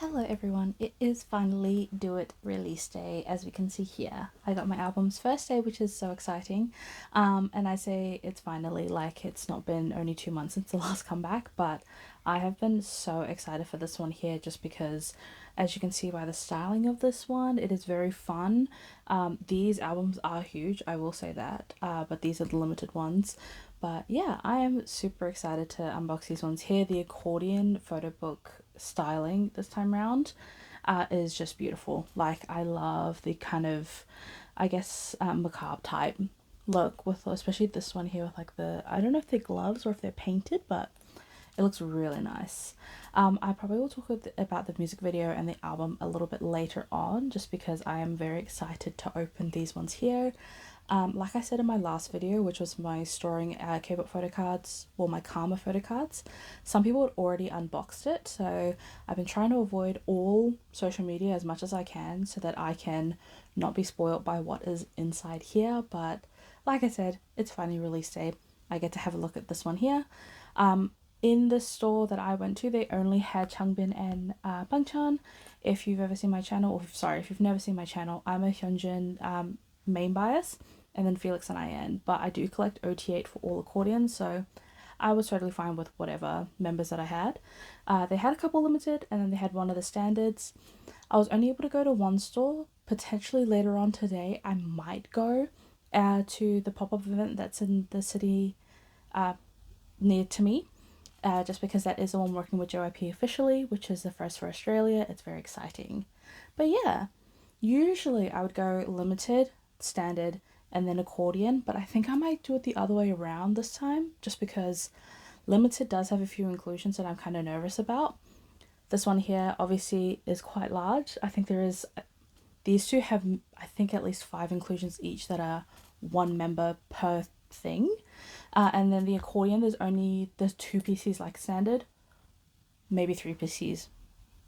Hello everyone, it is finally Do It release day. As we can see here, I got my album's first day, which is so exciting. And I say it's finally, like it's not been only 2 months since the last comeback, but I have been so excited for this one here just because, as you can see by the styling of this one, it is very fun. These albums are huge, I will say that, but these are the limited ones. But yeah, I am super excited to unbox these ones here. The accordion photo book styling this time around is just beautiful. Like, I love the kind of, I guess, macabre type look with, especially this one here with like the, I don't know if they're gloves or if they're painted, but it looks really nice. I probably will talk about the music video and the album a little bit later on, just because I am very excited to open these ones here. Like I said in my last video, which was my storing K-pop photo cards, or my Karma photo cards, some people had already unboxed it, so I've been trying to avoid all social media as much as I can so that I can not be spoiled by what is inside here. But like I said, it's finally release day. I get to have a look at this one here. In the store that I went to, they only had Changbin and Bangchan. If you've ever seen my channel, or sorry, if you've never seen my channel, I'm a Hyunjin main bias, and then Felix and IN, but I do collect OT8 for all accordions, so I was totally fine with whatever members that I had. They had a couple limited, and then they had one of the standards. I was only able to go to one store. Potentially later on today, I might go to the pop-up event that's in the city near to me, just because that is the one working with JYP officially, which is the first for Australia. It's very exciting. But yeah, usually I would go limited, standard, and then accordion, but I think I might do it the other way around this time, just because limited does have a few inclusions that I'm kind of nervous about. This one here obviously is quite large. I think these two have, I think, at least 5 inclusions each that are one member per thing. And then the accordion, there's 2 PCs like standard, maybe 3 PCs.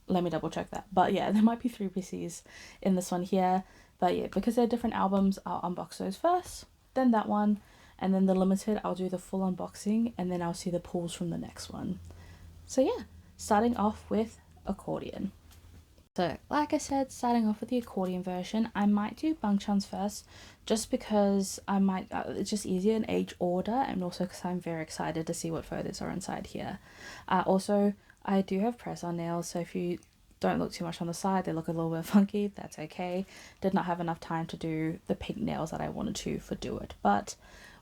Let me double check that. But yeah, there might be 3 PCs in this one here. But yeah, because they're different albums, I'll unbox those first, then that one, and then the limited, I'll do the full unboxing, and then I'll see the pulls from the next one. So yeah, starting off with accordion. So like I said, starting off with the accordion version, I might do Bangchan's first, just because I might, it's just easier in age order, and also because I'm very excited to see what photos are inside here. Also, I do have press-on nails, so if you don't look too much on the side, they look a little bit funky, that's okay. Did not have enough time to do the pink nails that I wanted to for Do It, but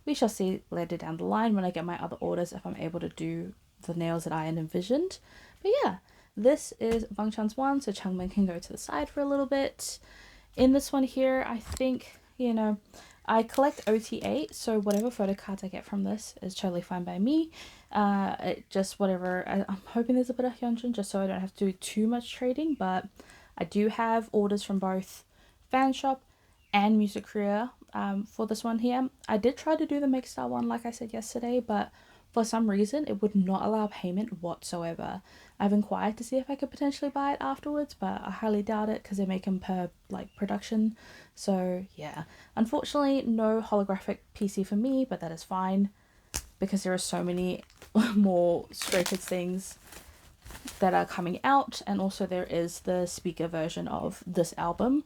we shall see later down the line when I get my other orders if I'm able to do the nails that I had envisioned. But yeah, this is Bangchan's one, so Changmin can go to the side for a little bit. In this one here, I think, you know, I collect OT8, so whatever photo cards I get from this is totally fine by me. Just whatever. I'm hoping there's a bit of Hyunjin just so I don't have to do too much trading, but I do have orders from both Fan Shop and Music Korea for this one here. I did try to do the Makestar one like I said yesterday, but for some reason it would not allow payment whatsoever. I've inquired to see if I could potentially buy it afterwards, but I highly doubt it because they make them per like production. So yeah, unfortunately no holographic PC for me, but that is fine because there are so many more Stray Kids things that are coming out, and also there is the speaker version of this album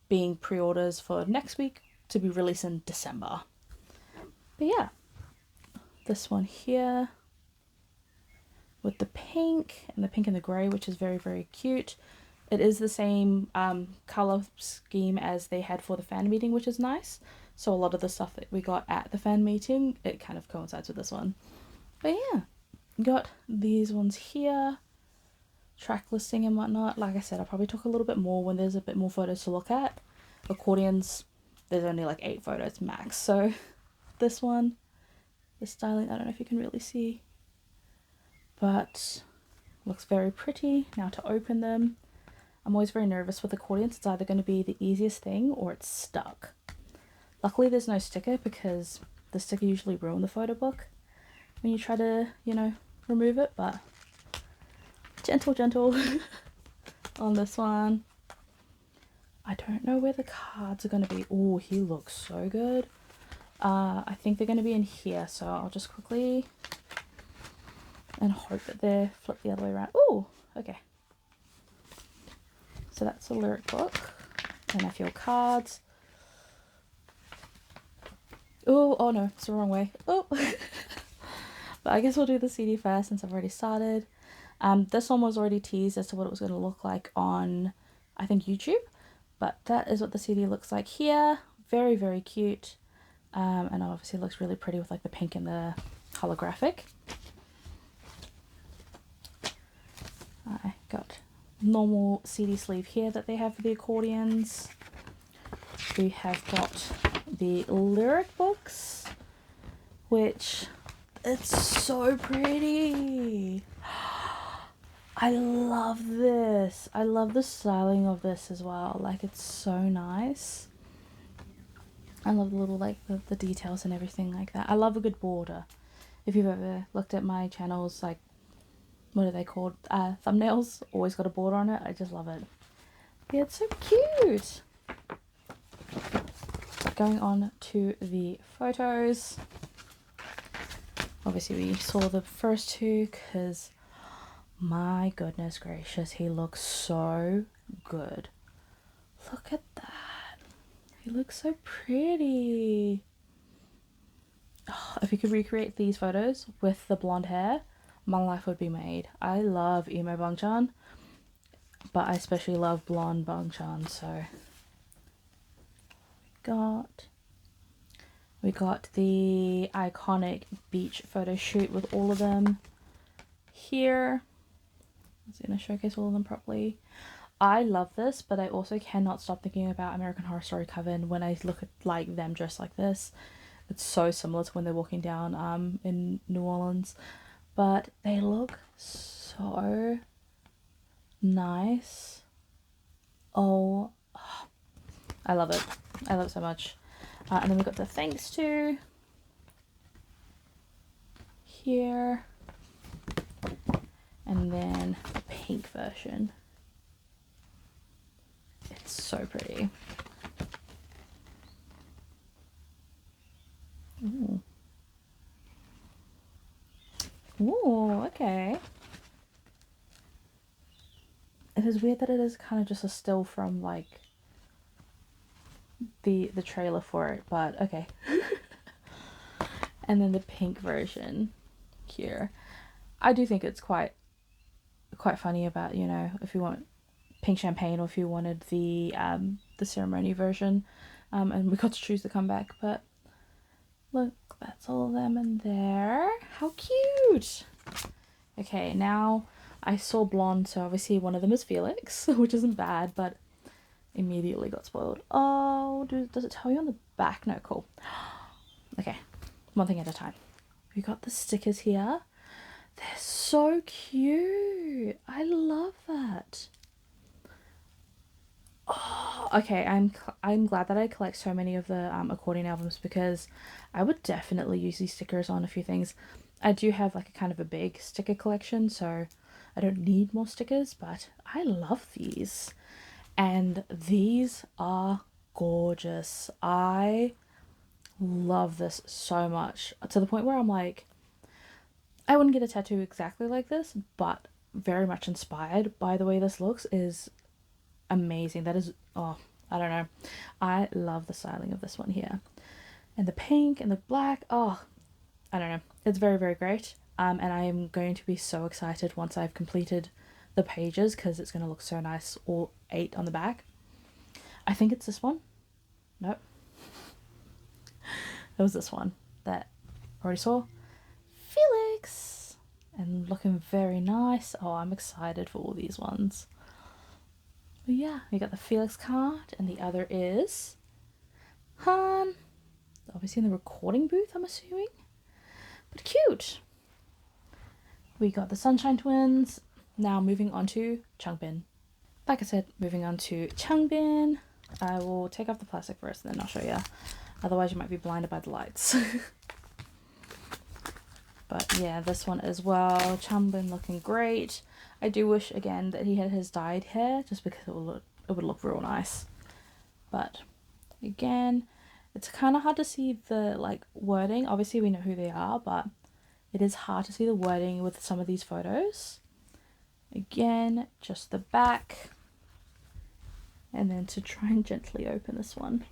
being pre-orders for next week to be released in December. But yeah, this one here with the pink and the grey, which is very, very cute. It is the same color scheme as they had for the fan meeting, which is nice. So a lot of the stuff that we got at the fan meeting, it kind of coincides with this one. But yeah, got these ones here, track listing and whatnot. Like I said, I'll probably talk a little bit more when there's a bit more photos to look at. Accordions, there's only like 8 photos max. So this one, the styling, I don't know if you can really see, but looks very pretty. Now to open them, I'm always very nervous with accordions. It's either going to be the easiest thing or it's stuck. Luckily there's no sticker, because the sticker usually ruins the photo book when you try to, you know, remove it, but gentle on this one. I don't know where the cards are going to be. Oh, he looks so good. I think they're going to be in here, so I'll just quickly and hope that they're flipped the other way around. Oh, okay. So that's the lyric book. And I feel cards. Oh no, it's the wrong way. Oh, but I guess we'll do the CD first since I've already started. This one was already teased as to what it was going to look like on, I think, YouTube. But that is what the CD looks like here. Very, very cute. And obviously it looks really pretty with like the pink and the holographic. I got normal CD sleeve here that they have for the accordions. We have got the lyric books, which it's so pretty. I love this. I love the styling of this as well. Like, it's so nice. I love the little, like, the details and everything like that. I love a good border. If you've ever looked at my channels, like, what are they called? Thumbnails. Always got a border on it. I just love it. Yeah, it's so cute. Going on to the photos. Obviously, we saw the first two because, my goodness gracious, he looks so good. Look at that. He looks so pretty. Oh, if you could recreate these photos with the blonde hair, my life would be made. I love emo Bangchan, but I especially love blonde Bangchan, so we got the iconic beach photo shoot with all of them here. I was going to showcase all of them properly. I love this, but I also cannot stop thinking about American Horror Story Coven when I look at like them dressed like this. It's so similar to when they're walking down in New Orleans, but they look so nice. Oh, I love it. I love it so much. And then we got the thanks to here, and then the pink version. It's so pretty. Ooh. Ooh, okay. It is weird that it is kind of just a still from like the trailer for it, but okay. And then the pink version here. I do think it's quite funny about, you know, if you want pink champagne or if you wanted the ceremony version, and we got to choose the comeback. But look, that's all of them in there. How cute. Okay, now I saw blonde, so obviously one of them is Felix, which isn't bad, but immediately got spoiled. Oh, does it tell you on the back? No, cool. Okay, one thing at a time. We got the stickers here. They're so cute. I love that. Oh, okay, I'm glad that I collect so many of the accordion albums, because I would definitely use these stickers on a few things. I do have like a kind of a big sticker collection, so I don't need more stickers, but I love these. And these are gorgeous. I love this so much, to the point where I'm like, I wouldn't get a tattoo exactly like this, but very much inspired by the way this looks is amazing. That is, oh, I don't know. I love the styling of this one here. And the pink and the black, oh, I don't know. It's very, very great. And I am going to be so excited once I've completed the pages, because it's going to look so nice, all 8 on the back. I think it's this one. Nope. It was this one that I already saw. Felix! And looking very nice. Oh, I'm excited for all these ones. But yeah, we got the Felix card, and the other is Han. Obviously in the recording booth, I'm assuming. But cute. We got the Sunshine Twins. Now moving on to Changbin. Like I said, moving on to Changbin. I will take off the plastic first and then I'll show you. Otherwise you might be blinded by the lights. But yeah, this one as well. Changbin looking great. I do wish again that he had his dyed hair, just because it would look real nice. But again, it's kind of hard to see the like wording. Obviously we know who they are, but it is hard to see the wording with some of these photos. Again, just the back. And then to try and gently open this one.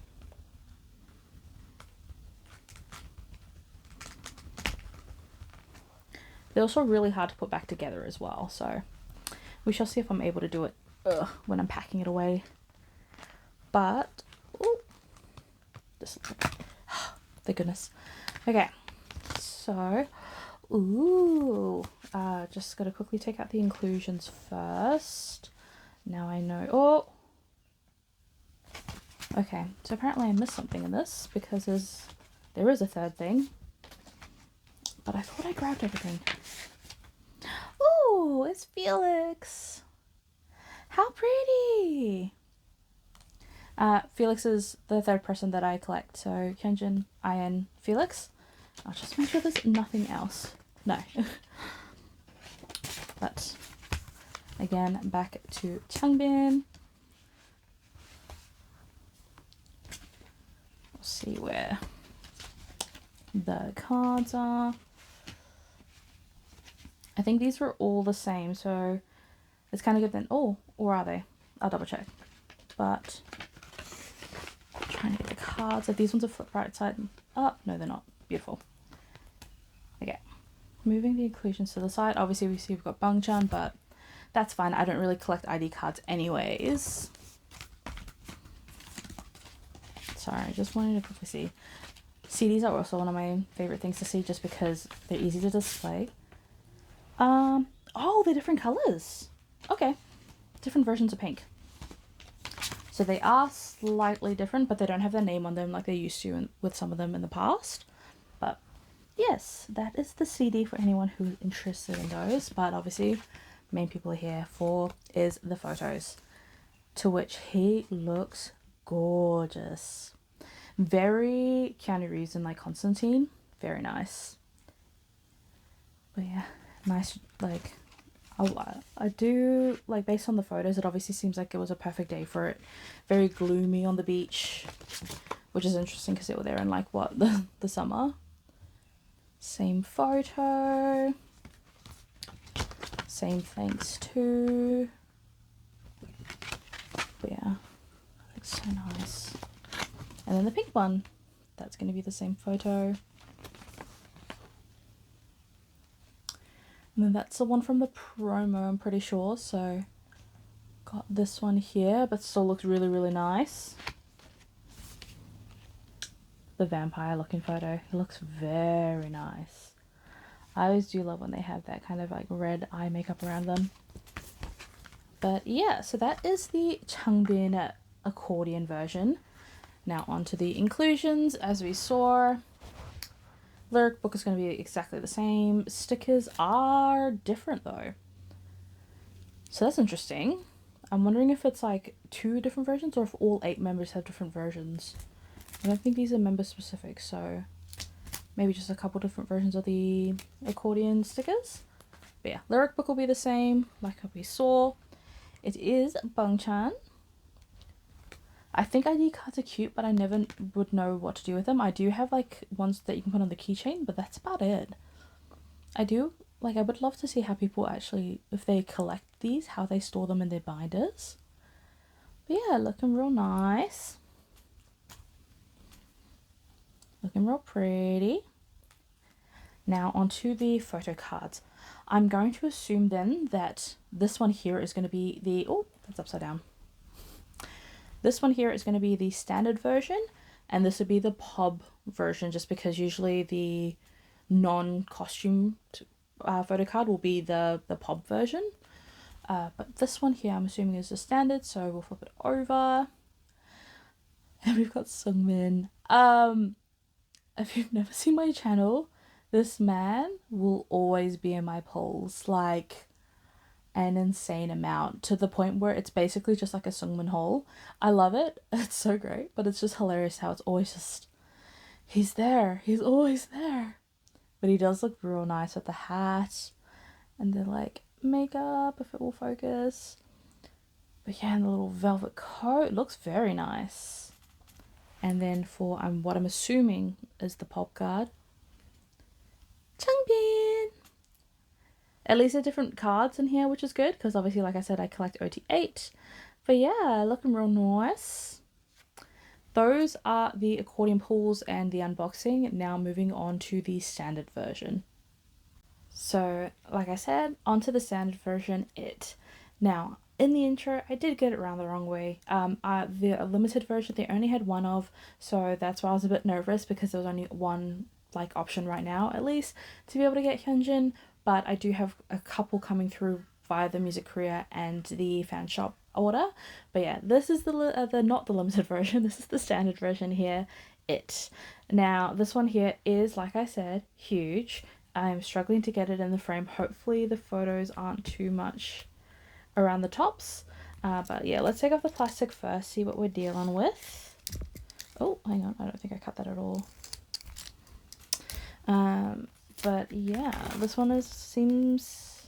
They're also really hard to put back together as well, so we shall see if I'm able to do it when I'm packing it away. But, ooh, this, thank goodness. Okay, so, ooh, just gotta quickly take out the inclusions first. Now I know, oh, okay, so apparently I missed something in this because there is a third thing. But I thought I grabbed everything. Ooh, it's Felix. How pretty. Felix is the third person that I collect. So Kenjin, Ian, Felix. I'll just make sure there's nothing else. No. But again, back to Changbin. We'll see where the cards are. I think these were all the same, so it's kind of good then. Oh, or are they? I'll double check. But trying to get the cards. If these ones are flipped right side up, no, they're not. Beautiful. Okay, moving the inclusions to the side. Obviously, we see we've got Bangchan, but that's fine. I don't really collect ID cards anyways. Sorry, I just wanted to quickly see. CDs are also one of my favorite things to see just because they're easy to display. Oh, they're different colors. Okay, different versions of pink. So they are slightly different, but they don't have their name on them like they used to with some of them in the past. But yes, that is the CD for anyone who's interested in those. But obviously, main people are here for is the photos, to which he looks gorgeous. Very Keanu Reeves and like Constantine. Very nice. But yeah, nice, like, I do, like, based on the photos, it obviously seems like it was a perfect day for it. Very gloomy on the beach, which is interesting because they were there in, like, what, the summer. Same photo. Same thanks to. But yeah, looks so nice. And then the pink one, that's going to be the same photo. And then that's the one from the promo, I'm pretty sure. So got this one here, but still looks really, really nice. The vampire looking photo, it looks very nice. I always do love when they have that kind of like red eye makeup around them. But yeah, so that is the Changbin accordion version. Now onto the inclusions, as we saw. Lyric book is going to be exactly the same. Stickers are different though. So that's interesting. I'm wondering if it's like 2 different versions or if all 8 members have different versions. I don't think these are member specific, so maybe just a couple different versions of the accordion stickers. But yeah, lyric book will be the same, like we saw. It is Bangchan. I think ID cards are cute, but I never would know what to do with them. I do have like ones that you can put on the keychain, but that's about it. I would love to see how people actually, if they collect these, how they store them in their binders. But yeah, looking real nice. Looking real pretty. Now onto the photo cards. I'm going to assume then that this one here is going to be the, oh, that's upside down. This one here is going to be the standard version, and this would be the pub version, just because usually the non-costume photo card will be the pub version. But this one here I'm assuming is the standard, so we'll flip it over. And we've got Sungmin. If you've never seen my channel, this man will always be in my polls, like an insane amount, to the point where it's basically just like a Sungmin haul. I love it. It's so great, but it's just hilarious how it's always just, he's there. He's always there. But he does look real nice with the hat and the like makeup, if it will focus. But yeah, and the little velvet coat looks very nice. And then for what I'm assuming is the pop card, Changbin. At least there are different cards in here, which is good, because obviously, like I said, I collect OT8. But yeah, looking real nice. Those are the accordion pulls and the unboxing. Now moving on to the standard version. So, like I said, onto the standard version, it. Now, in the intro, I did get it around the wrong way. The limited version, they only had one of, so that's why I was a bit nervous, because there was only one, like, option right now, at least, to be able to get Hyunjin, but I do have a couple coming through via the Music Korea and the fan shop order. But yeah, this is the not the limited version, this is the standard version here, it. Now, this one here is, like I said, huge. I'm struggling to get it in the frame. Hopefully the photos aren't too much around the tops. But yeah, let's take off the plastic first, see what we're dealing with. Oh, hang on, I don't think I cut that at all. But yeah, this one seems,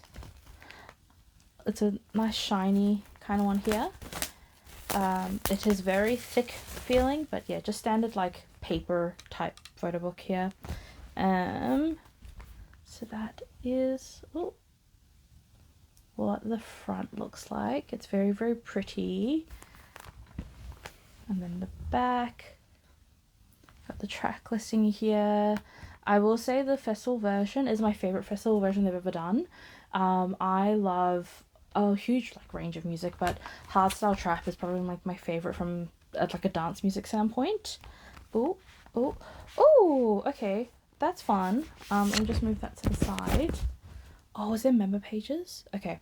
it's a nice shiny kind of one here. It is very thick feeling, but yeah, just standard like paper type photo book here. So that is what the front looks like. It's very, very pretty. And then the back, got the track listing here. I will say the festival version is my favorite festival version they've ever done. I love a huge like range of music, but hardstyle trap is probably like my favorite from like a dance music standpoint. Oh, okay. That's fun. Let me just move that to the side. Oh, is there member pages? Okay.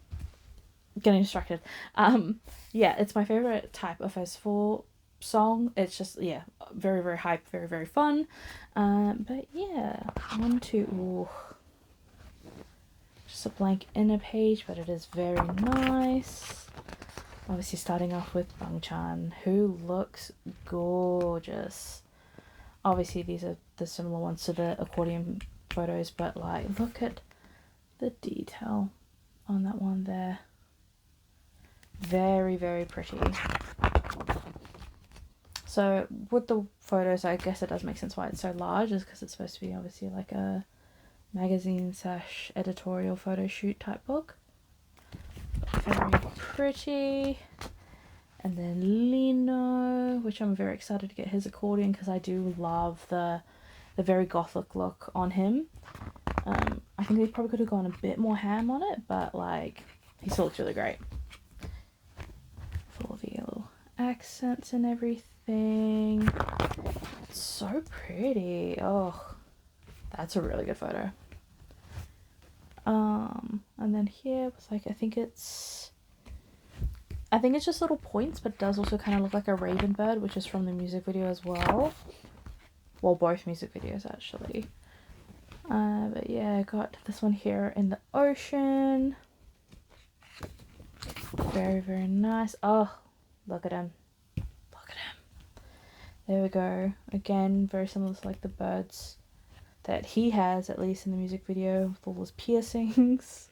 Getting distracted. Yeah, it's my favorite type of festival song. It's just, yeah, very, very hype, very, very fun. But yeah, ooh. Just a blank inner page, but it is very nice. Obviously starting off with Bangchan, who looks gorgeous. Obviously these are the similar ones to the accordion photos, but like, look at the detail on that one there. Very, very pretty. So with the photos, I guess it does make sense why it's so large, is because it's supposed to be obviously like a magazine / editorial photo shoot type book. Very pretty. And then Lino, which I'm very excited to get his accordion, because I do love the very gothic look on him. I think they probably could have gone a bit more ham on it, but like, he still looks really great. Full of the little accents and everything. It's so pretty. Oh, that's a really good photo. And then here was like, I think it's just little points, but it does also kind of look like a raven bird, which is from the music video as well. Well, both music videos actually. But yeah, I got this one here in the ocean. Very, very nice. Oh, look at him. Look at him. There we go. Again, very similar to like the birds that he has, at least in the music video, with all those piercings.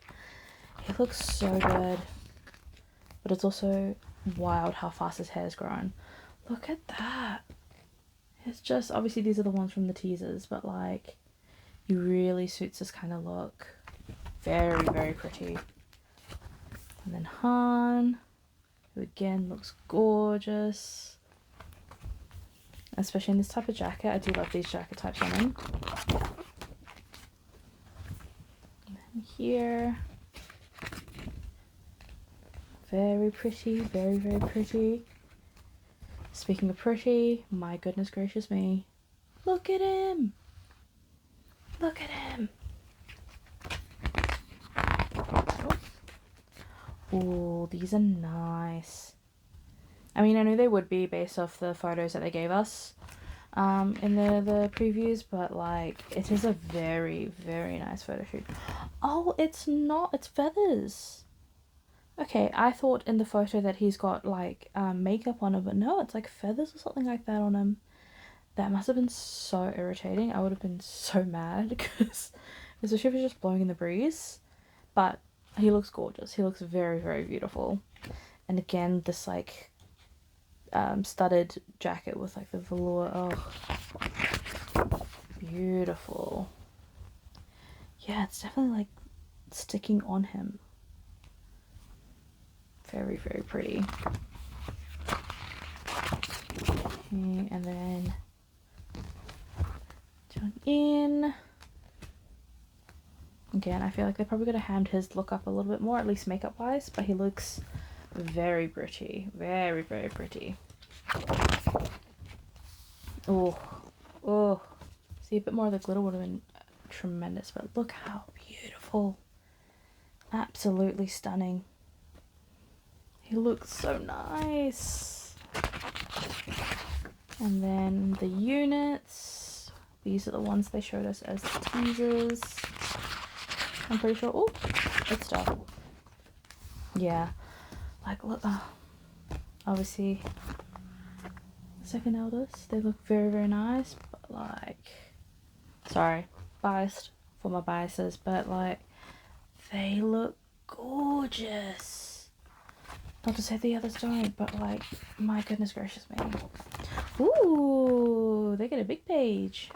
He looks so good. But it's also wild how fast his hair's grown. Look at that. It's just, obviously these are the ones from the teasers, but like, he really suits this kind of look. Very, very pretty. And then Han, who again looks gorgeous. Especially in this type of jacket. I do love these jacket types on him. And then here. Very pretty, very, very pretty. Speaking of pretty, my goodness gracious me. Look at him! Look at him! Oh, these are nice. I mean, I knew they would be based off the photos that they gave us in the previews, but like, it is a very, very nice photo shoot. Oh, it's not, it's feathers. Okay, I thought in the photo that he's got like makeup on him, but no, it's like feathers or something like that on him. That must have been so irritating. I would have been so mad, because especially if it's just blowing in the breeze. But he looks gorgeous. He looks very, very beautiful. And again, this like studded jacket with like the velour. Oh, beautiful. Yeah, it's definitely like sticking on him. Very, very pretty. Okay, and then turn in. Again, I feel like they probably could have hammed his look up a little bit more, at least makeup wise, but he looks very pretty. Very, very pretty. Oh, oh. See, a bit more of the glitter would have been tremendous, but look how beautiful. Absolutely stunning. He looks so nice. And then the units. These are the ones they showed us as the teasers. I'm pretty sure. Oh, good stuff. Yeah. Like, look. Obviously, second eldest. They look very, very nice. But, like, sorry, biased for my biases. But, like, they look gorgeous. Not to say the others don't, but, like, my goodness gracious me. Ooh, they get a big page.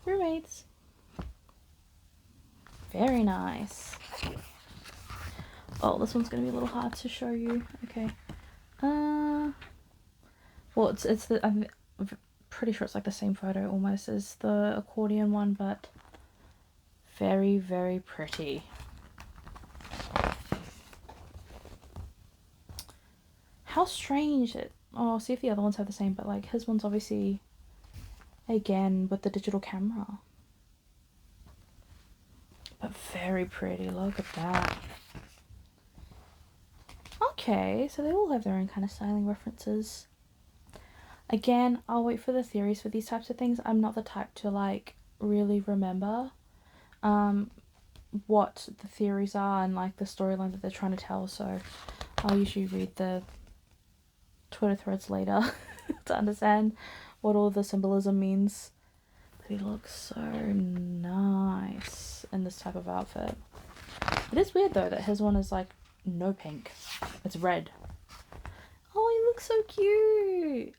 Roommates. Very nice. Oh, this one's gonna be a little hard to show you. Okay. Well, it's the, I'm pretty sure it's like the same photo almost as the accordion one, but very, very pretty. How strange it. Oh, I'll see if the other ones have the same, but like his one's obviously again with the digital camera. But very pretty. Look at that. Okay, so they all have their own kind of styling references. Again, I'll wait for the theories for these types of things. I'm not the type to like really remember what the theories are and like the storyline that they're trying to tell, so I'll usually read the Twitter threads later to understand what all the symbolism means. But he looks so nice in this type of outfit. It is weird though that his one is like no pink, it's red. Oh, he looks so cute.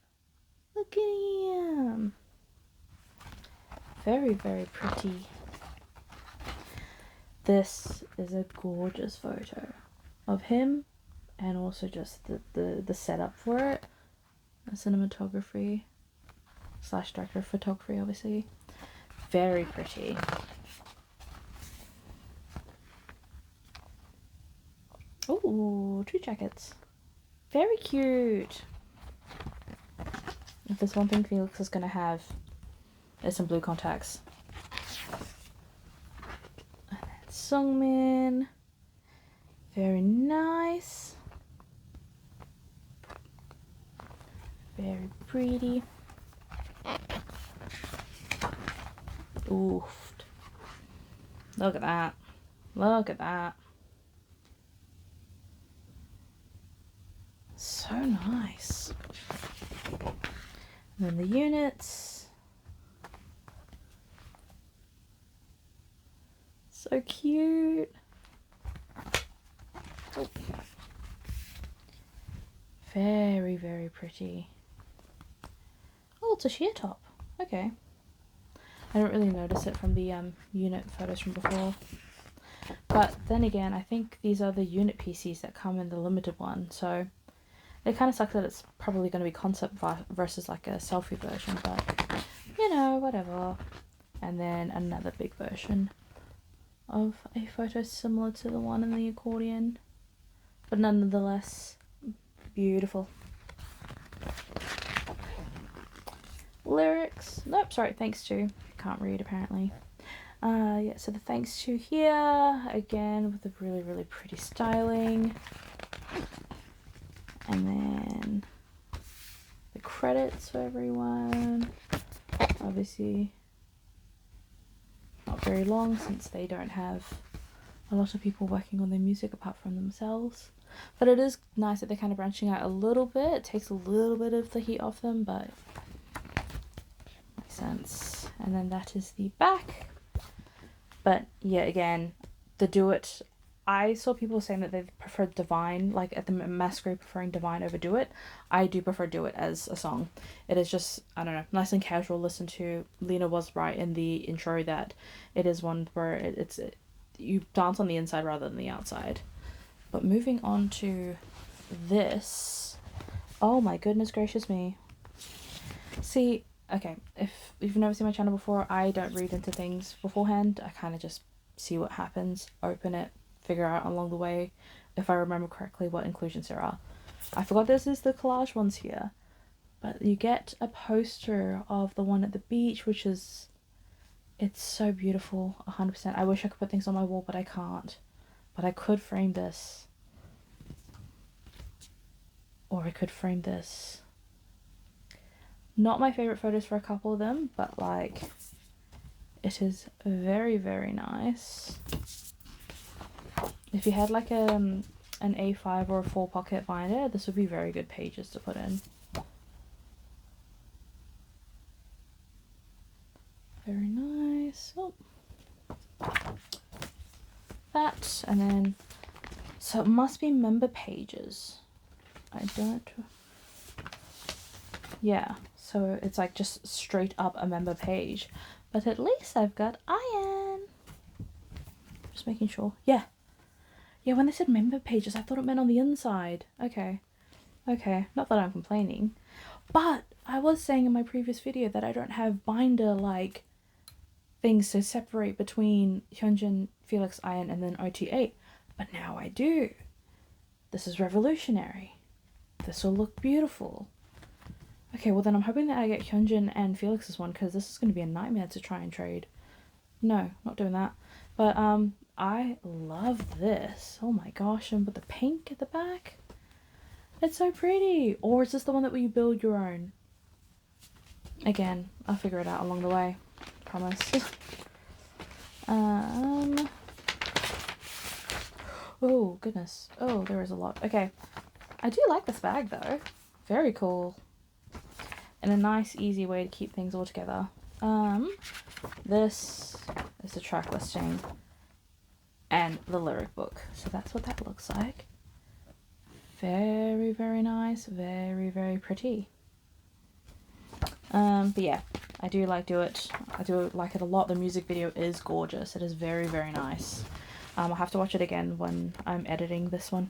Look at him. Very, very pretty. This is a gorgeous photo of him and also just the setup for it. The cinematography / director of photography, obviously. Very pretty. Ooh, 2 jackets. Very cute. If there's one thing Felix is going to have, is some blue contacts. And then Sungmin. Very nice. Very pretty. Oof. Look at that. Look at that. So nice. And then the units. So cute. Oh. Very, very pretty. Oh, it's a sheer top. Okay. I don't really notice it from the unit photos from before. But then again, I think these are the unit PCs that come in the limited one, so it kind of sucks that it's probably going to be concept versus like a selfie version, but you know, whatever. And then another big version of a photo similar to the one in the accordion, but nonetheless beautiful. Lyrics, nope, sorry, thanks to, can't read apparently. Yeah, so the thanks to here, again with a really, really pretty styling. And then the credits for everyone. Obviously not very long since they don't have a lot of people working on their music apart from themselves. But it is nice that they're kind of branching out a little bit. It takes a little bit of the heat off them, but makes sense. And then that is the back. But yeah, again, the Do It. I saw people saying that they preferred Divine, like at the Masquerade preferring Divine over Do It. I do prefer Do It as a song. It is just, I don't know, nice and casual to listen to. Lena was right in the intro that it is one where you dance on the inside rather than the outside. But moving on to this. Oh my goodness gracious me. See, okay, if you've never seen my channel before, I don't read into things beforehand. I kind of just see what happens, open it, figure out along the way if I remember correctly what inclusions there are. I forgot this is the collage ones here, but you get a poster of the one at the beach, which is, it's so beautiful, 100%. I wish I could put things on my wall, but I can't. But I could frame this. Or I could frame this. Not my favorite photos for a couple of them, but like, it is very, very nice. If you had like an A5 or a 4 pocket binder, this would be very good pages to put in. Very nice. Oh. That, and then, so it must be member pages. I don't, yeah, so it's like just straight up a member page, but at least I've got iron. Just making sure. Yeah, when they said member pages, I thought it meant on the inside. Okay, not that I'm complaining, but I was saying in my previous video that I don't have binder like things to separate between Hyunjin, Felix, Iron, and then OT8, but now I do. This is revolutionary. This will look beautiful. Okay, well then I'm hoping that I get Hyunjin and Felix's one, because this is going to be a nightmare to try and trade. No, not doing that. But I love this. Oh my gosh, and with the pink at the back. It's so pretty. Or is this the one that you build your own? Again, I'll figure it out along the way. Promise. Oh goodness. Oh, there is a lot. Okay. I do like this bag though. Very cool. And a nice easy way to keep things all together. This is the track listing and the lyric book. So that's what that looks like. Very, very nice. Very, very pretty. But yeah, I do do it. I do like it a lot. The music video is gorgeous. It is very, very nice. I'll have to watch it again when I'm editing this one,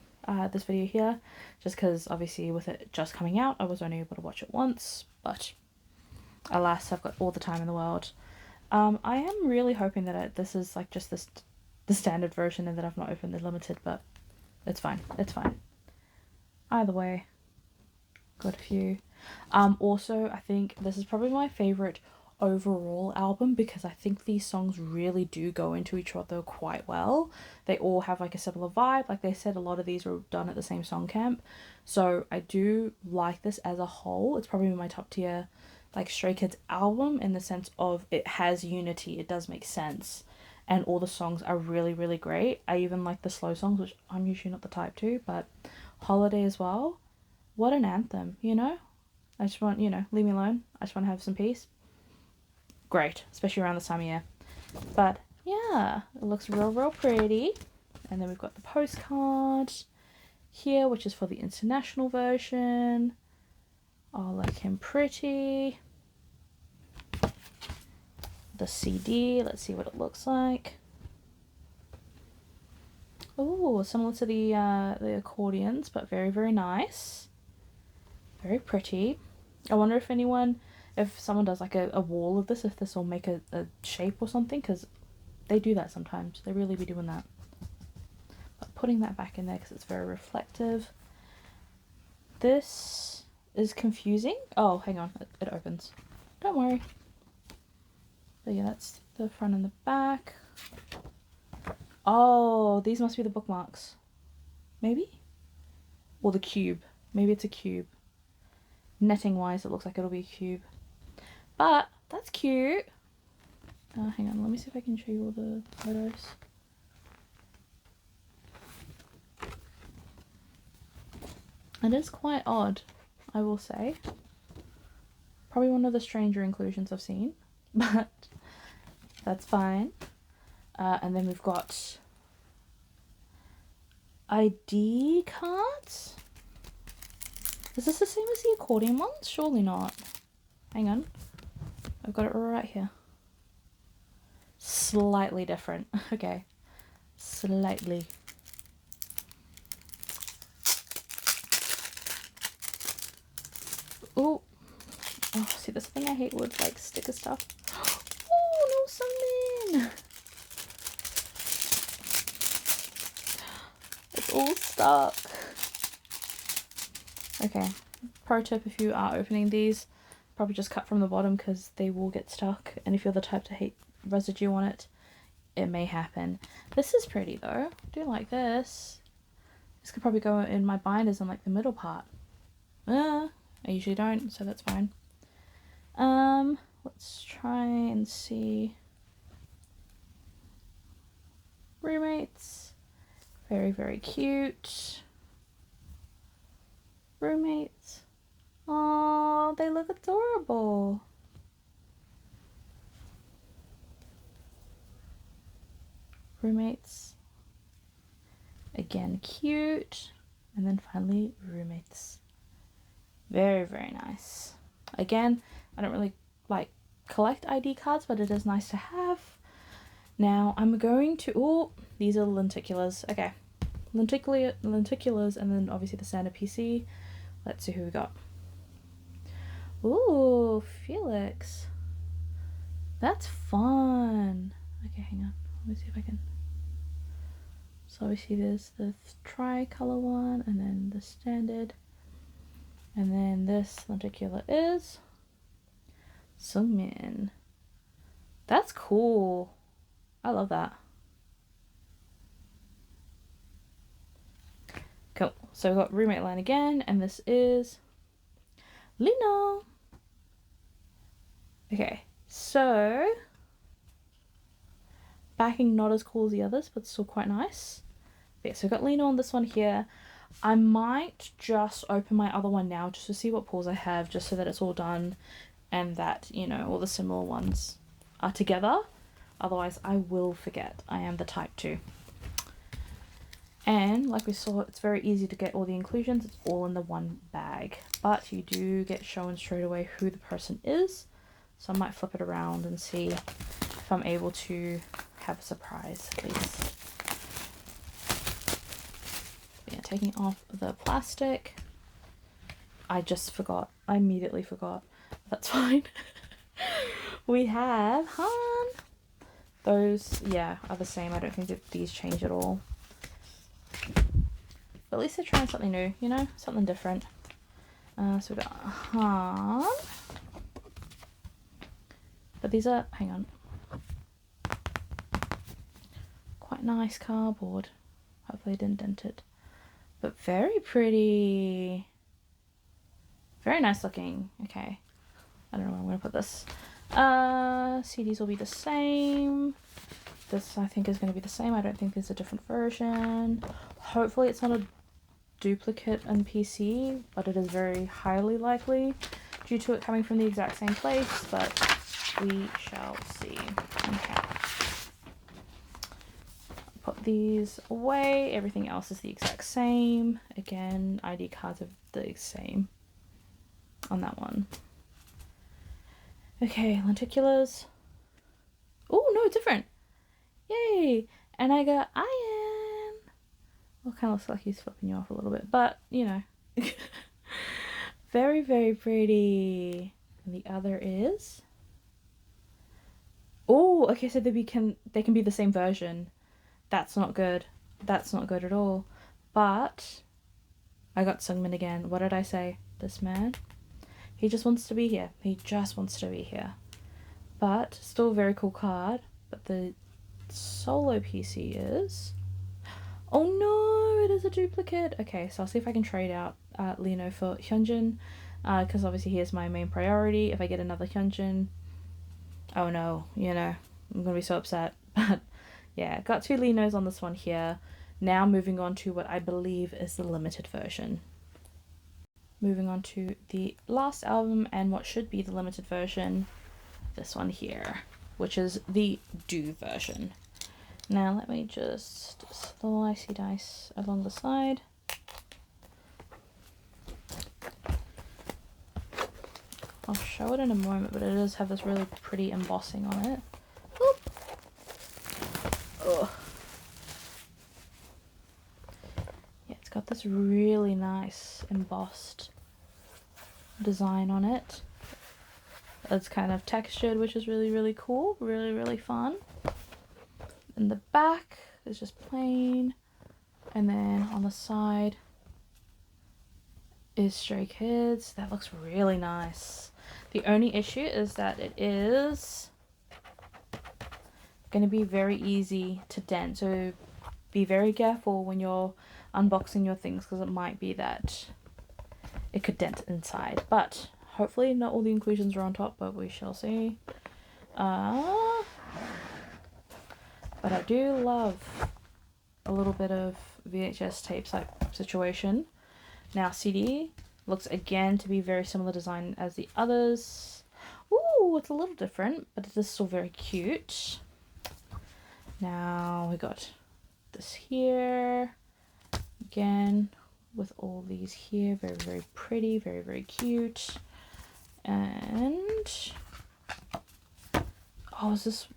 this video here, just because obviously with it just coming out, I was only able to watch it once, but alas, I've got all the time in the world. I am really hoping that this is like just the standard version and that I've not opened the limited, but it's fine. It's fine. Either way, got a few. Also, I think this is probably my favorite overall album because I think these songs really do go into each other quite well. They all have like a similar vibe. Like they said, a lot of these were done at the same song camp. So I do like this as a whole. It's probably my top tier like Stray Kids album in the sense of it has unity. It does make sense. And all the songs are really, really great. I even like the slow songs, which I'm usually not the type to, but Holiday as well. What an anthem, you know? I just want, you know, leave me alone. I just want to have some peace. Great, especially around this time of year. But yeah, it looks real, real pretty. And then we've got the postcard here, which is for the international version. Oh, like him pretty. The CD, let's see what it looks like. Oh, similar to the accordions, but very, very nice. Very pretty. I wonder if someone does like a wall of this, if this will make a shape or something, because they do that sometimes. They really be doing that. But putting that back in there because it's very reflective. This is confusing. Oh, hang on, it opens. Don't worry. But yeah, that's the front and the back. Oh, these must be the bookmarks. Maybe? Or the cube. Maybe it's a cube. Netting wise, it looks like it'll be a cube. But that's cute. Hang on, let me see if I can show you all the photos. It is quite odd, I will say. Probably one of the stranger inclusions I've seen, but that's fine. And then we've got ID cards. Is this the same as the accordion ones? Surely not. Hang on. I've got it right here. Slightly different. Okay. Slightly. Oh, Oh, see, this thing I hate with like sticker stuff. Oh, no Sungmin! It's all stuck. Okay, pro tip if you are opening these, probably just cut from the bottom because they will get stuck, and if you're the type to hate residue on it, it may happen. This is pretty though. I do like this. This could probably go in my binders in like the middle part. I usually don't, so that's fine. Let's try and see. Roommates. Very, very cute. Roommates. Oh, they look adorable. Roommates. Again, cute. And then finally, roommates. Very, very nice. Again, I don't really like collect ID cards, but it is nice to have. Now I'm going to, oh, these are lenticulars. Okay, lenticulars, and then obviously the standard PC. Let's see who we got. Ooh, Felix. That's fun. Okay, hang on. Let me see if I can. So obviously there's the tricolor one, and then the standard. And then this lenticular is Sungmin. That's cool. I love that. Cool. So we've got roommate line again, and this is Lino. Okay, so backing not as cool as the others, but still quite nice. Okay, so we've got Lino on this one here. I might just open my other one now just to see what pulls I have, just so that it's all done and that, you know, all the similar ones are together. Otherwise, I will forget. I am the type to. And like we saw, it's very easy to get all the inclusions. It's all in the one bag. But you do get shown straight away who the person is. So I might flip it around and see if I'm able to have a surprise at least. Yeah, taking off the plastic. I just forgot. I immediately forgot. That's fine. We have Han. Those, yeah, are the same. I don't think that these change at all. But at least they're trying something new, you know? Something different. So we've got Han. But these are, hang on. Quite nice cardboard. Hopefully I didn't dent it. But very pretty. Very nice looking. Okay. I don't know where I'm going to put this. CDs will be the same. This I think is going to be the same. I don't think there's a different version. Hopefully it's not a duplicate on PC, but it is very highly likely due to it coming from the exact same place, but we shall see. Okay. Put these away. Everything else is the exact same. Again, ID cards are the same on that one. Okay, lenticulars. Oh, no, different. Yay. And I got Ian. Well, kind of looks like he's flipping you off a little bit, but, you know. Very, very pretty. And the other is... Oh, okay, so they can be the same version. That's not good. That's not good at all. But I got Sungmin again. What did I say? This man? He just wants to be here. He just wants to be here. But still a very cool card. But the solo PC is... Oh no, it is a duplicate. Okay, so I'll see if I can trade out Lino for Hyunjin. Because obviously he is my main priority. If I get another Hyunjin... Oh no, you know, I'm going to be so upset. But yeah, got two Linos on this one here. Now moving on to what I believe is the limited version. Moving on to the last album and what should be the limited version. This one here, which is the Do version. Now let me just slicey dice along the side. I'll show it in a moment, but it does have this really pretty embossing on it. Oop. Ugh. Yeah, it's got this really nice embossed design on it. It's kind of textured, which is really, really cool. Really, really fun. And the back is just plain. And then on the side is Stray Kids. That looks really nice. The only issue is that it is going to be very easy to dent. So be very careful when you're unboxing your things, because it might be that it could dent inside. But hopefully not all the inclusions are on top, but we shall see. But I do love a little bit of VHS tape type situation. Now CD looks again to be very similar design as the others. Ooh, it's a little different, but it is still very cute. Now we got this here again with all these here. Very, very pretty, very, very cute. And oh, is this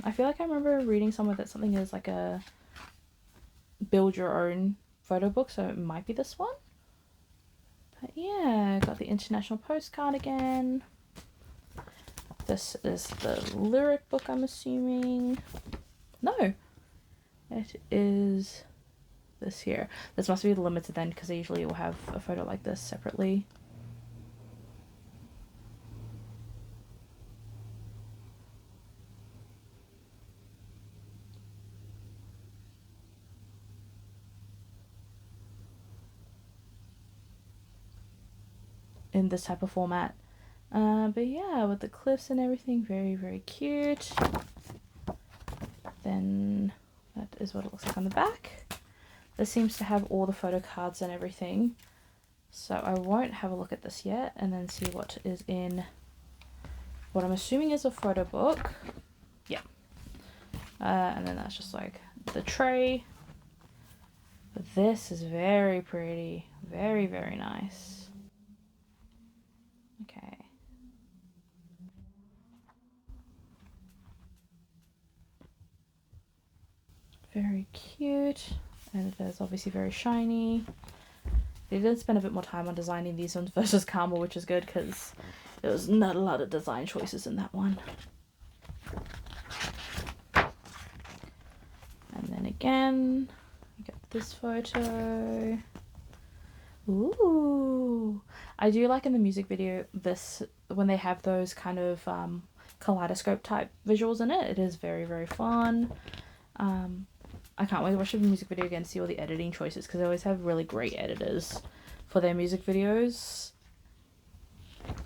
I feel like I remember reading somewhere that something is like a build your own photo book, so it might be this one. But yeah, got the international postcard again. This is the lyric book, I'm assuming. No, it is this here. This must be the limited then, because they usually will have a photo like this separately. In this type of format. But yeah, with the clips and everything, very, very cute. Then that is what it looks like on the back. This seems to have all the photo cards and everything, so I won't have a look at this yet, and then see what is in what I'm assuming is a photo book. Yeah. And then that's just like the tray. But this is very pretty. Very, very nice. Okay. Very cute. And it is obviously very shiny. They did spend a bit more time on designing these ones versus Karma, which is good because there was not a lot of design choices in that one. And then again, you get this photo. Ooh. I do like in the music video this, when they have those kind of kaleidoscope type visuals in it. It is very, very fun. I can't wait to watch the music video again to see all the editing choices, because they always have really great editors for their music videos.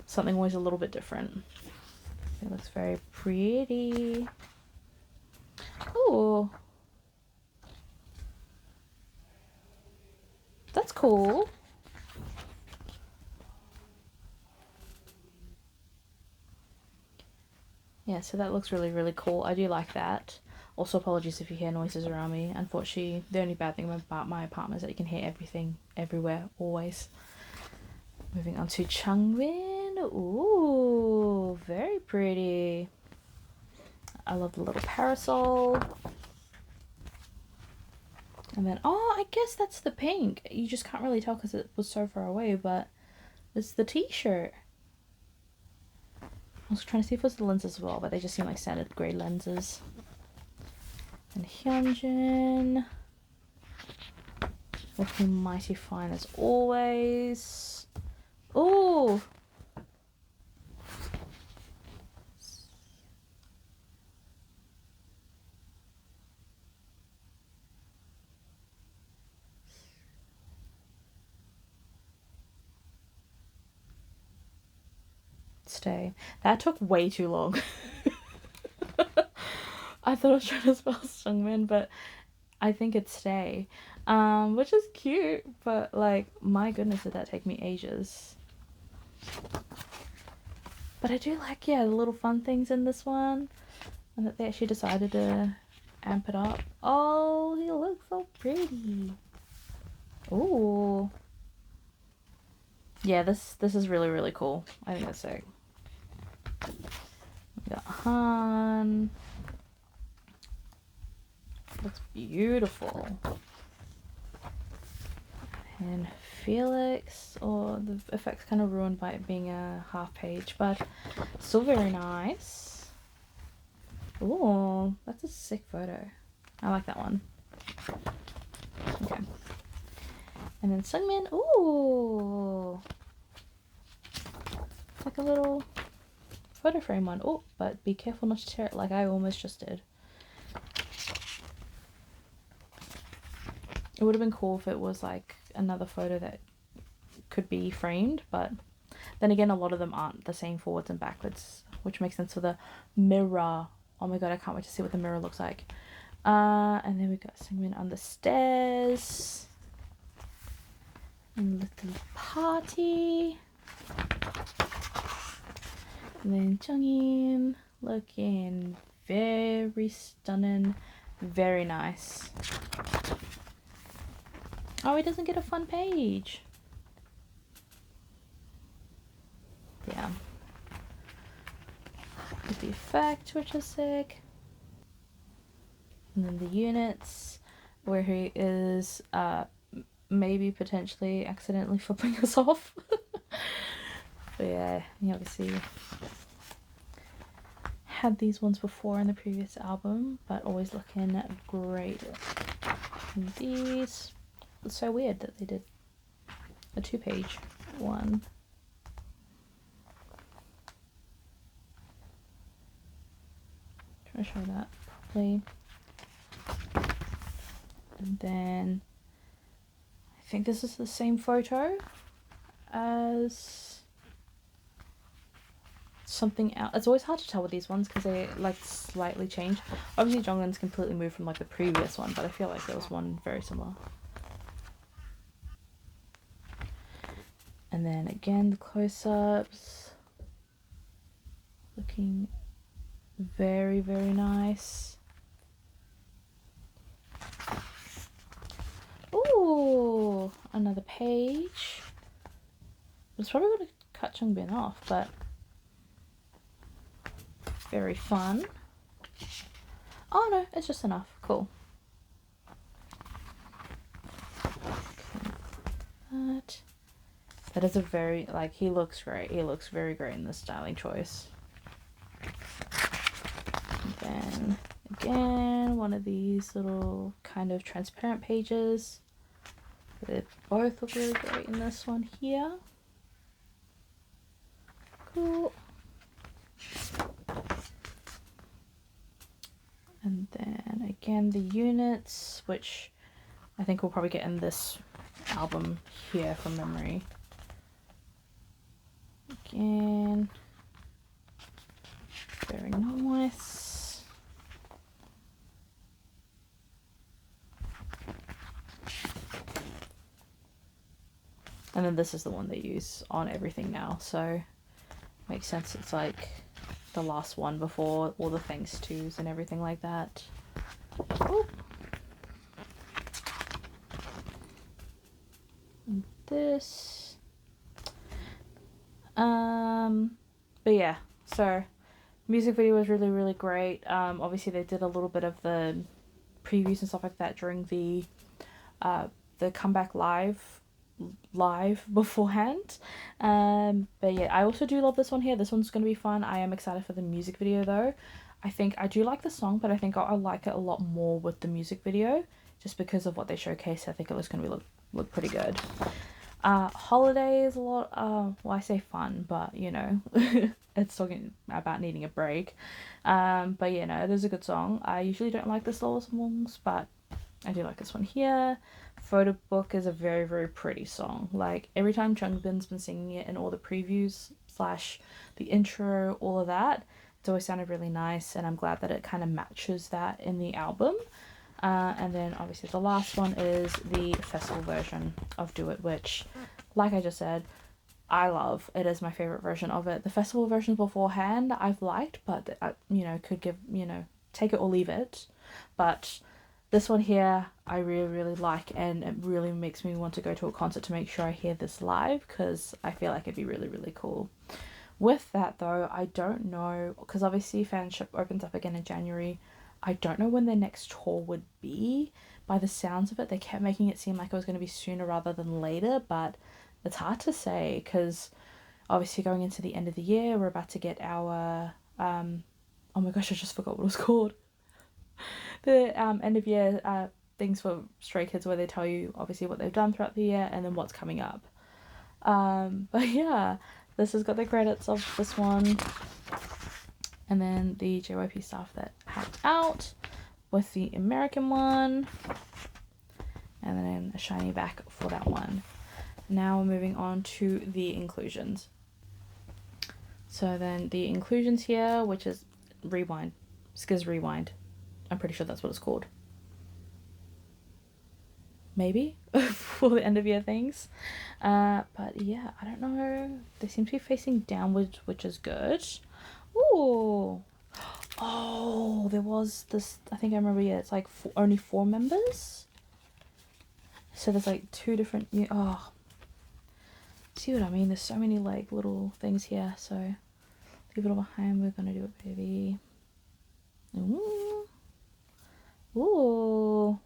Something always a little bit different. It looks very pretty. Ooh. That's cool. Yeah, so that looks really, really cool. I do like that. Also, apologies if you hear noises around me. Unfortunately, the only bad thing about my apartment is that you can hear everything, everywhere, always. Moving on to Changwin. Ooh, very pretty. I love the little parasol. And then, oh, I guess that's the pink. You just can't really tell because it was so far away, but it's the t-shirt. I was trying to see if it was the lenses as well, but they just seem like standard grey lenses. And Hyunjin, looking mighty fine as always. Ooh! Stay. That took way too long. I thought I was trying to spell Sungmin, but I think it's stay. Which is cute, but like, my goodness, did that take me ages. But I do like, yeah, the little fun things in this one, and that they actually decided to amp it up. Oh, he looks so pretty. Ooh. Yeah, this is really, really cool. I think that's sick. We got Han. Looks beautiful. And Felix, or the effect's kind of ruined by it being a half page, but still very nice. Ooh, that's a sick photo. I like that one. Okay. And then Sungmin, ooh, it's like a little photo frame one. Oh, but be careful not to tear it like I almost just did. It would have been cool if it was like another photo that could be framed, but then again, a lot of them aren't the same forwards and backwards, which makes sense for the mirror. Oh my god, I can't wait to see what the mirror looks like. And then we got Sungmin on the stairs. And little party. And then Jungin looking very stunning, very nice. Oh, he doesn't get a fun page. Yeah. With the effect, which is sick. And then the units, where he is maybe potentially accidentally flipping us off. But yeah, he obviously had these ones before in the previous album, but always looking great. And these, it's so weird that they did a 2-page one. Trying to show that properly. And then I think this is the same photo as something else. It's always hard to tell with these ones because they like slightly change. Obviously Jonghyun's completely moved from like the previous one, but I feel like there was one very similar. And then again the close-ups, looking very, very nice. Ooh, another page. It's probably going to cut Changbin off, but very fun. Oh no, it's just enough. Cool. That is a very, like, he looks great. He looks very great in this styling choice. And then again, one of these little kind of transparent pages. They both look really great in this one here. Cool. And then again the units, which I think we'll probably get in this album here from memory. Again, very nice. And then this is the one they use on everything now, so makes sense. It's like the last one before all the thanks tos and everything like that. Ooh. And this. But yeah, so music video was really, really great. Obviously they did a little bit of the previews and stuff like that during the comeback live beforehand. But yeah, I also do love this one here. This one's gonna be fun. I am excited for the music video though. I think I do like the song, but I think I like it a lot more with the music video, just because of what they showcase. I think it was gonna look pretty good. Holiday is a lot, well, I say fun, but you know, it's talking about needing a break. But you know, it is a good song. I usually don't like the slower songs, but I do like this one here. Photo Book is a very, very pretty song. Like, every time Changbin's been singing it in all the previews / the intro, all of that, it's always sounded really nice, and I'm glad that it kind of matches that in the album. And then obviously the last one is the festival version of Do It, which, like I just said, I love. It is my favorite version of it. The festival versions beforehand I've liked, but you know, could give, you know, take it or leave it. But this one here I really, really like, and it really makes me want to go to a concert to make sure I hear this live, because I feel like it'd be really, really cool. With that though, I don't know, because obviously fanship opens up again in January. I don't know when their next tour would be, by the sounds of it, they kept making it seem like it was going to be sooner rather than later, but it's hard to say because obviously going into the end of the year, we're about to get our, oh my gosh, I just forgot what it was called. The end of year things for Stray Kids where they tell you obviously what they've done throughout the year and then what's coming up. But yeah, this has got the credits of this one. And then the JYP staff that helped out with the American one. And then a shiny back for that one. Now we're moving on to the inclusions. So then the inclusions here, which is Rewind. SKZ Rewind. I'm pretty sure that's what it's called. Maybe for the end of year things. But yeah, I don't know. They seem to be facing downwards, which is good. Ooh. Oh, there was this, I think I remember, yeah, it's like only 4 members. So there's like 2 different, oh. See what I mean? There's so many like little things here. So leave it all behind. We're gonna do it, baby. Ooh. Ooh.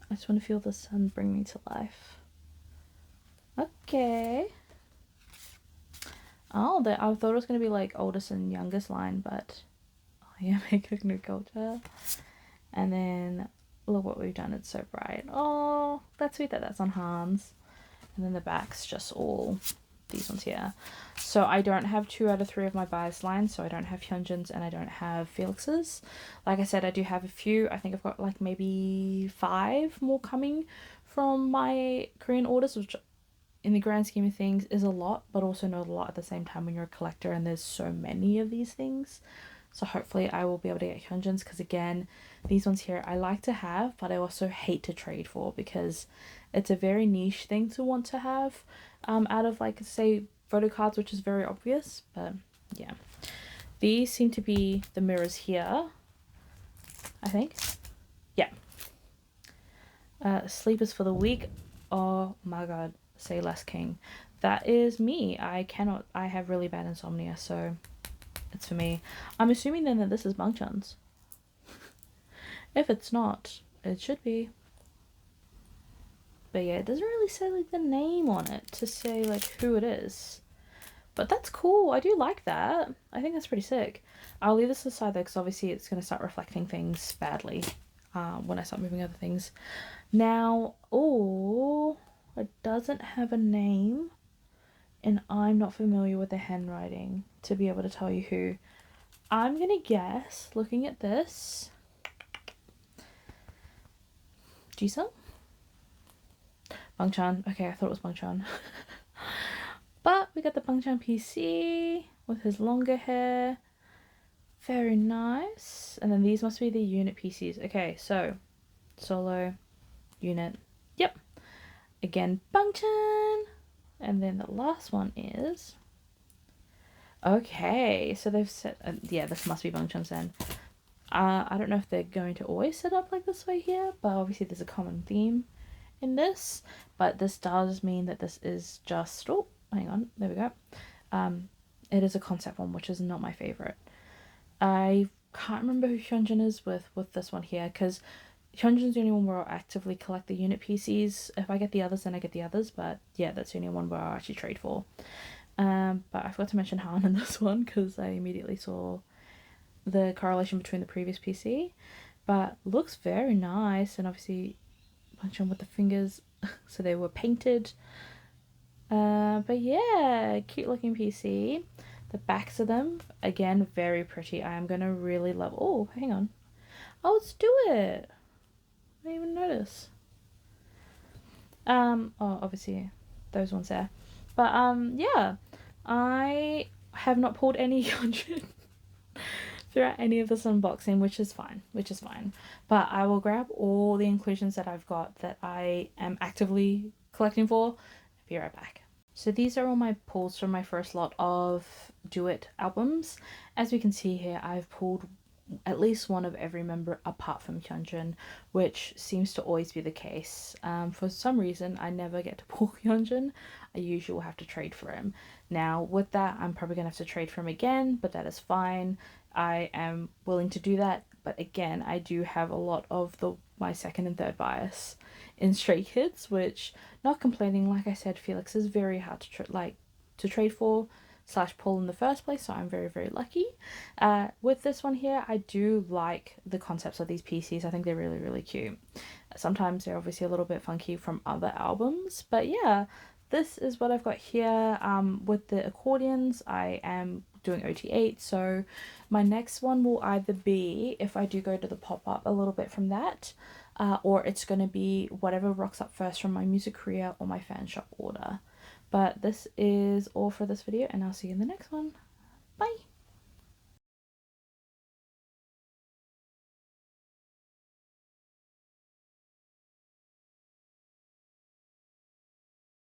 I just want to feel the sun bring me to life. Okay. Oh, I thought it was going to be like oldest and youngest line, but oh yeah, make a new culture. And then look what we've done. It's so bright. Oh, that's sweet that that's on Hans. And then the back's just all these ones here. So I don't have 2 out of 3 of my bias lines. So I don't have Hyunjin's and I don't have Felix's. Like I said, I do have a few. I think I've got like maybe 5 more coming from my Korean orders, which in the grand scheme of things is a lot, but also not a lot at the same time when you're a collector and there's so many of these things. So hopefully I will be able to get Hyunjin's, because again, these ones here I like to have, but I also hate to trade for because it's a very niche thing to want to have out of like say photo cards, which is very obvious. But yeah, these seem to be the mirrors here, I think. Yeah. Sleepers for the week. Oh my god, say less king. That is me. I have really bad insomnia, so it's for me. I'm assuming then that this is Bangchan's. If it's not, it should be. But yeah, it doesn't really say like the name on it to say like who it is. But that's cool. I do like that. I think that's pretty sick. I'll leave this aside though, because obviously it's going to start reflecting things badly when I start moving other things. Now, oh, it doesn't have a name. And I'm not familiar with the handwriting to be able to tell you who. I'm going to guess, looking at this, Jisung? Bangchan. Okay, I thought it was Bangchan. But we got the Bangchan PC with his longer hair. Very nice. And then these must be the unit PCs. Okay, so solo, unit. Yep. Again, Bangchan. And then the last one is... Okay, so they've set... yeah, this must be Bangchan's then. I don't know if they're going to always set up like this way here, but obviously there's a common theme in this. But this does mean that this is just... Oh, hang on. There we go. It is a concept one, which is not my favourite. I can't remember who Hyunjin is with this one here, because Hyunjin's the only one where I'll actively collect the unit PCs. If I get the others, then I get the others. But yeah, that's the only one where I'll actually trade for. But I forgot to mention Han in this one because I immediately saw the correlation between the previous PC. But looks very nice, and obviously punch on with the fingers, so they were painted. But yeah, cute looking PC. The backs of them, again, very pretty. I am gonna really love... Oh, hang on. Oh, let's do it. I didn't even notice. Oh, obviously those ones there. But yeah, I have not pulled any Hyunjin throughout any of this unboxing, which is fine. But I will grab all the inclusions that I've got that I am actively collecting for. Be right back. So these are all my pulls from my first lot of duet albums. As we can see here, I've pulled at least one of every member apart from Hyunjin, which seems to always be the case. For some reason, I never get to pull Hyunjin. I usually will have to trade for him. Now, with that, I'm probably going to have to trade for him again, but that is fine. I am willing to do that but again, I do have a lot of my second and third bias in Stray Kids, which, not complaining, like I said, Felix is very hard to trade for / pull in the first place, so I'm very, very lucky. With this one here, I do like the concepts of these PCs. I think they're really, really cute. Sometimes they're obviously a little bit funky from other albums, but yeah, this is what I've got here. With the accordions, I am doing OT8, so my next one will either be, if I do go to the pop-up a little bit from that, or it's going to be whatever rocks up first from my music career or my fan shop order. But this is all for this video, and I'll see you in the next one. Bye!